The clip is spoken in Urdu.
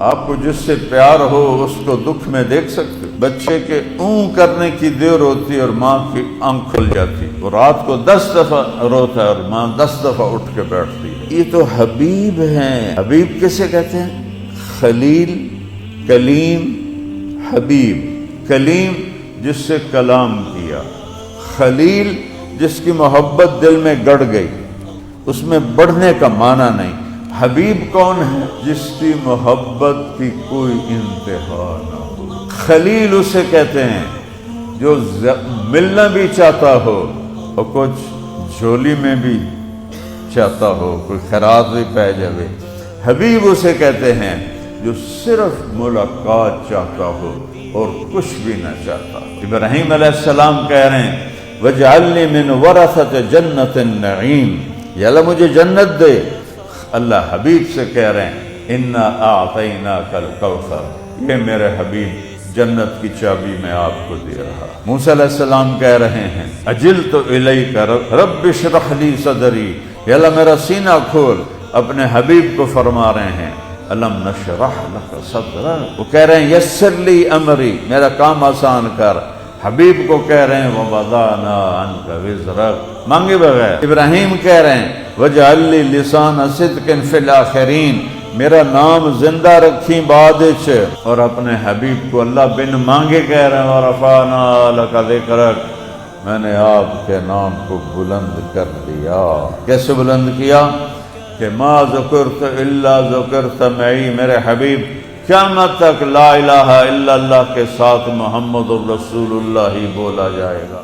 آپ کو جس سے پیار ہو اس کو دکھ میں دیکھ سکتے. بچے کے اون کرنے کی دیر ہوتی ہے اور ماں کی آنکھ کھل جاتی ہے. وہ رات کو 10 دفعہ روتا ہے اور ماں 10 دفعہ اٹھ کے بیٹھتی ہے. یہ تو حبیب ہیں. حبیب کسے کہتے ہیں؟ خلیل، کلیم، حبیب. کلیم جس سے کلام کیا، خلیل جس کی محبت دل میں گڑ گئی، اس میں بڑھنے کا معنی نہیں. حبیب کون ہے؟ جس کی محبت کی کوئی انتہا نہ ہو. خلیل اسے کہتے ہیں جو ملنا بھی چاہتا ہو اور کچھ جھولی میں بھی چاہتا ہو، کوئی خیرات بھی پہ جائے. حبیب اسے کہتے ہیں جو صرف ملاقات چاہتا ہو اور کچھ بھی نہ چاہتا. ابراہیم علیہ السلام کہہ رہے ہیں وَاجْعَلْنِي مِنْ وَرَثَةِ جَنَّةِ النَّعِيمِ، یا اللہ مجھے جنت دے. اللہ حبیب سے کہہ رہے ہیں اِنَّا أَعْطَيْنَاكَ الْكَوْثَرَ، یہ میرے حبیب جنت کی چابی میں آپ کو دے رہا. موسیٰ علیہ السلام کہہ رہے ہیں عَجِلْتُ إِلَيْكَ رَبِّ اشْرَحْ لِي صَدْرِي، یا اللہ میرا سینہ کھول. اپنے حبیب کو فرما رہے ہیں أَلَمْ نَشْرَحْ لَكَ صَدْرَكَ، وہ کہہ رہے ہیں یسر لی امری، میرا کام آسان کر. حبیب کو کہہ رہے ہیں وَوَضَعْنَا عَنْكَ وِزْرَكَ، مانگے بغیر. ابراہیم کہہ رہے ہیں وَاجْعَلْ لِي لِسَانَ صِدْقٍ فِي الْآخِرِينَ، میرا نام زندہ رکھی بعد وچ. اور اپنے حبیب کو اللہ بن مانگے کہہ رہے ہیں وَرَفَعْنَا لَكَ ذِكْرَكَ، میں نے آپ کے نام کو بلند کر دیا. کیسے بلند کیا؟ کہ ما ذکرت الا ذکرت معی، میرے حبیب قیامت تک لا الہ الا اللہ کے ساتھ محمد الرسول اللہ ہی بولا جائے گا.